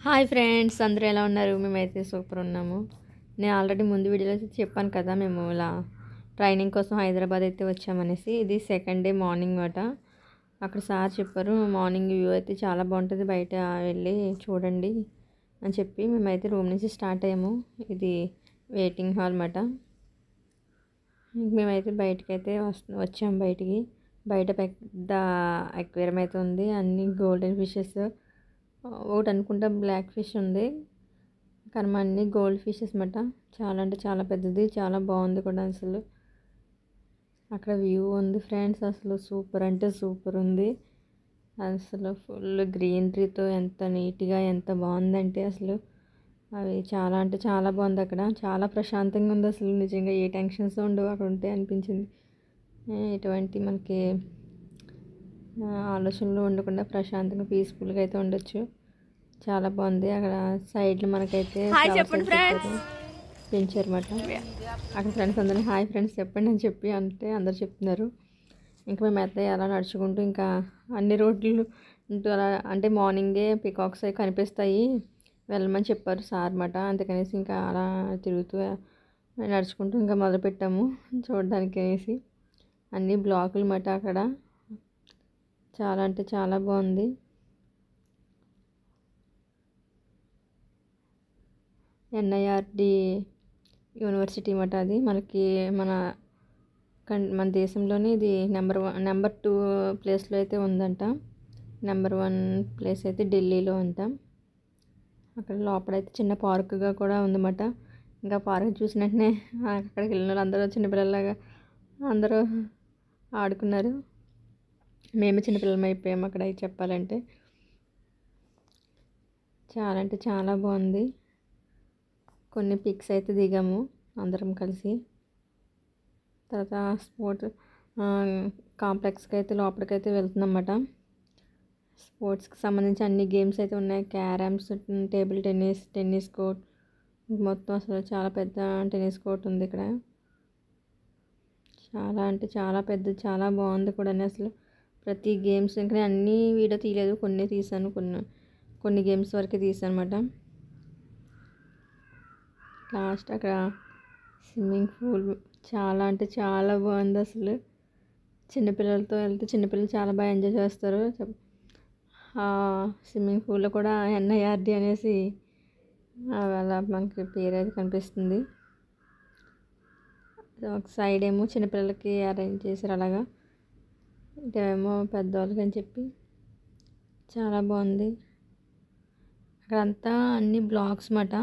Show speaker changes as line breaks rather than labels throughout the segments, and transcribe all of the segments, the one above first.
Hi friends, అందరూ ఎలా ఉన్నారు? మేమైతే సూపర్ ఉన్నాము. నేను ఆల్రెడీ ముందు వీడియోలో చెప్పాను కదా, మేము ఇలా ట్రైనింగ్ కోసం హైదరాబాద్ అయితే వచ్చామనేసి. ఇది సెకండ్ డే మార్నింగ్ మాట. అక్కడ సార్ చెప్పారు మార్నింగ్ వ్యూ అయితే చాలా బాగుంటుంది, బయట వెళ్ళి చూడండి అని చెప్పి మేమైతే రూమ్ నుంచి స్టార్ట్ అయ్యాము. ఇది వెయిటింగ్ హాల్ మాట. మేమైతే బయటకైతే వచ్చాము. బయట పెద్ద అక్వేరియం అయితే ఉంది, అన్ని గోల్డెన్ ఫిషెస్. ఒకటి అనుకుంటా బ్లాక్ ఫిష్ ఉంది, కానీ అన్ని గోల్డ్ ఫిషెస్ మాట. చాలా అంటే చాలా పెద్దది, చాలా బాగుంది కూడా. అసలు అక్కడ వ్యూ ఉంది ఫ్రెండ్స్, అసలు సూపర్ అంటే సూపర్ ఉంది. అసలు ఫుల్ గ్రీనరీతో ఎంత నీట్గా ఎంత బాగుందంటే అసలు అవి చాలా అంటే చాలా బాగుంది. అక్కడ చాలా ప్రశాంతంగా ఉంది అసలు. నిజంగా ఏ టెన్షన్స్ ఉండవు అక్కడ ఉంటే అనిపించింది. ఎటువంటి మనకి ఆలోచనలు ఉండకుండా ప్రశాంతంగా పీస్ఫుల్గా అయితే ఉండొచ్చు. చాలా బాగుంది. అక్కడ సైడ్లో మనకైతే పెంచారన్నమాట. అక్కడ ఫ్రెండ్స్ అందరినీ హాయ్ ఫ్రెండ్స్ చెప్పండి అని చెప్పి అంటే అందరు చెప్తున్నారు. ఇంకా మేము అయితే అలా నడుచుకుంటూ ఇంకా అన్ని రోడ్లు అలా అంటే మార్నింగే పికాక్స్ అవి కనిపిస్తాయి వెళ్ళమని చెప్పారు సార్ అన్నమాట. అందుకనేసి ఇంకా అలా తిరుగుతూ నడుచుకుంటూ ఇంకా మొదలుపెట్టాము చూడడానికి అనేసి. అన్ని బ్లాకులు మాట. అక్కడ చాలా అంటే చాలా బాగుంది. ఎన్ఐఆర్డి యూనివర్సిటీ మాట. అది మనకి మన దేశంలోనే ఇది నెంబర్ 2 ప్లేస్లో అయితే ఉందంట. నెంబర్ 1 ప్లేస్ అయితే ఢిల్లీలో అంట. అక్కడ లోపలైతే చిన్న పార్కుగా కూడా ఉందన్నమాట. ఇంకా పార్క్ చూసిన వెంటనే అక్కడికి వెళ్ళిన వాళ్ళు అందరూ చిన్నపిల్లలాగా అందరూ ఆడుకున్నారు. మేము చిన్నపిల్లలం అయిపోయాము అక్కడ చెప్పాలంటే. చాలా అంటే చాలా బాగుంది. కొన్ని పిక్స్ అయితే దిగాము అందరం కలిసి. తర్వాత స్పోర్ట్స్ కాంప్లెక్స్కి అయితే లోపలికైతే వెళ్తుందన్నమాట. స్పోర్ట్స్కి సంబంధించి అన్ని గేమ్స్ అయితే ఉన్నాయి. క్యారమ్స్, టేబుల్ టెన్నిస్ కోర్ట్, మొత్తం అసలు చాలా పెద్ద టెన్నిస్ కోర్ట్ ఉంది ఇక్కడ. చాలా అంటే చాలా పెద్ద, చాలా బాగుంది కూడా. అసలు ప్రతి గేమ్స్ ఇంకా అన్నీ వీడియో తీయలేదు, కొన్ని తీసాను, కొన్ని గేమ్స్ వరకు తీసాను అన్నమాట. లాస్ట్ అక్కడ స్విమ్మింగ్ పూల్ చాలా అంటే చాలా బాగుంది అసలు. చిన్నపిల్లలతో వెళ్తే చిన్నపిల్లలు చాలా బాగా ఎంజాయ్ చేస్తారు. స్విమ్మింగ్ పూల్లో కూడా ఎన్ఐఆర్డి అనేసి అలా మనకి పేరు అయితే కనిపిస్తుంది. ఒక సైడ్ ఏమో చిన్నపిల్లలకి అరేంజ్ చేశారు అలాగా, ఇదేమో పెద్దవాళ్ళకి అని చెప్పి. చాలా బాగుంది. అక్కడంతా అన్ని బ్లాక్స్ మాట.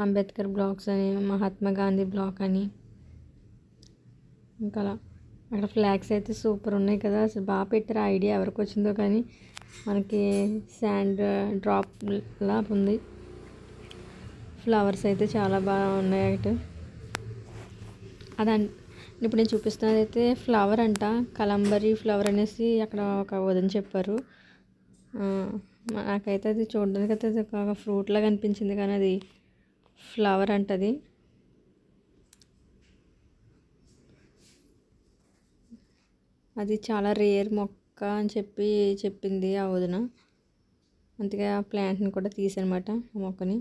అంబేద్కర్ బ్లాక్స్ అని, మహాత్మా గాంధీ బ్లాక్ అని, ఇంకా అలా అక్కడ ఫ్లాగ్స్ అయితే సూపర్ ఉన్నాయి కదా. అసలు బాగా పెట్టారు. ఐడియా ఎవరికి వచ్చిందో కానీ మనకి శాండ్ డ్రాప్ లా ఉంది. ఫ్లవర్స్ అయితే చాలా బాగా ఉన్నాయి అటు. ఇప్పుడు నేను చూపిస్తున్నది అయితే ఫ్లవర్ అంట, కలంబరీ ఫ్లవర్ అనేసి అక్కడ ఒక వదిన చెప్పారు. నాకైతే అది చూడడానికి అయితే అది ఒక ఫ్రూట్ లాగా అనిపించింది, కానీ అది ఫ్లవర్ అంటది. అది చాలా రేర్ మొక్క అని చెప్పింది ఆ వదిన. అందుకే ఆ ప్లాంట్ని కూడా తీసానమాట, ఆ మొక్కని.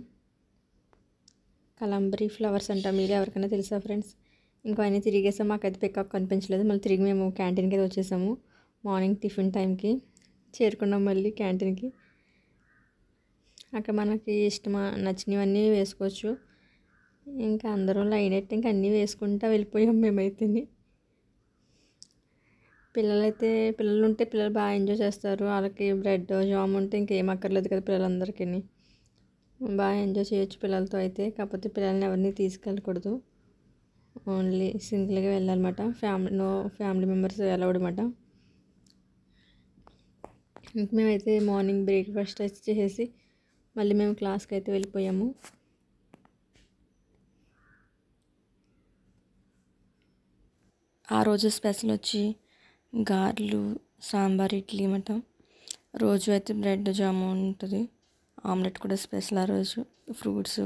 కలంబరీ ఫ్లవర్స్ అంట. మీరు ఎవరికైనా తెలుసా ఫ్రెండ్స్? ఇంకా అన్నీ తిరిగేసాం, మాకైతే పికప్ కనిపించలేదు. మళ్ళీ తిరిగి మేము క్యాంటీన్కి అయితే వచ్చేసాము. మార్నింగ్ టిఫిన్ టైంకి చేరుకున్నాం మళ్ళీ క్యాంటీన్కి. అక్కడ మనకి నచ్చినవన్నీ వేసుకోవచ్చు. ఇంకా అందరూ లైన్ అయితే ఇంకా అన్నీ వేసుకుంటూ వెళ్ళిపోయాం మేమైతే. పిల్లలు ఉంటే పిల్లలు బాగా ఎంజాయ్ చేస్తారు. వాళ్ళకి బ్రెడ్ జామ్ ఉంటే ఇంకేం అక్కర్లేదు కదా పిల్లలందరికీ. బాగా ఎంజాయ్ చేయొచ్చు పిల్లలతో అయితే. కాకపోతే పిల్లల్ని ఎవరిని తీసుకెళ్ళకూడదు, ఓన్లీ సింగిల్గా వెళ్ళాలన్నమాట. ఫ్యామిలీ మెంబర్స్ అలౌడ్ అన్నమాట. ఇంక మేమైతే మార్నింగ్ బ్రేక్ఫాస్ట్ చేసేసి మళ్ళీ మేము క్లాస్కి అయితే వెళ్ళిపోయాము. ఆ రోజు స్పెషల్ వచ్చి గారెలు, సాంబార్, ఇడ్లీ అన్నమాట. రోజు అయితే బ్రెడ్ జామ్ ఉంటుంది, ఆమ్లెట్ కూడా స్పెషల్ ఆ రోజు, ఫ్రూట్స్.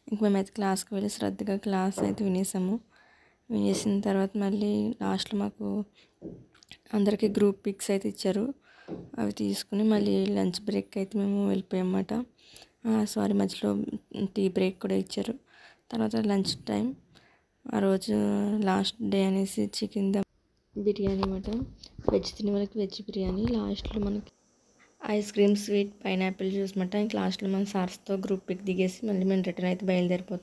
ఇంక మేమైతే క్లాస్కి వెళ్ళి శ్రద్ధగా క్లాస్ అయితే వినేసిన తర్వాత మళ్ళీ లాస్ట్లో మాకు అందరికీ గ్రూప్ పిక్స్ అయితే ఇచ్చారు. అవి తీసుకుని మళ్ళీ లంచ్ బ్రేక్ అయితే మేము వెళ్ళిపోయామన్నమాట. సారీ, మధ్యలో టీ బ్రేక్ కూడా ఇచ్చారు. తర్వాత లంచ్ టైం ఆ రోజు లాస్ట్ డే అనేసి చికెన్ దమ్ బిర్యానీ అన్నమాట. వెజ్ తినే వాళ్ళకి వెజ్ బిర్యానీ. లాస్ట్లో మనకి ice cream, sweet, pineapple juice అన్నమాట. ఇంక లాస్ట్లో మనం సార్స్తో గ్రూప్ పిక్ దిగేసి మళ్ళీ మేము రిటర్న్ అయితే బయలుదేరిపోతాం.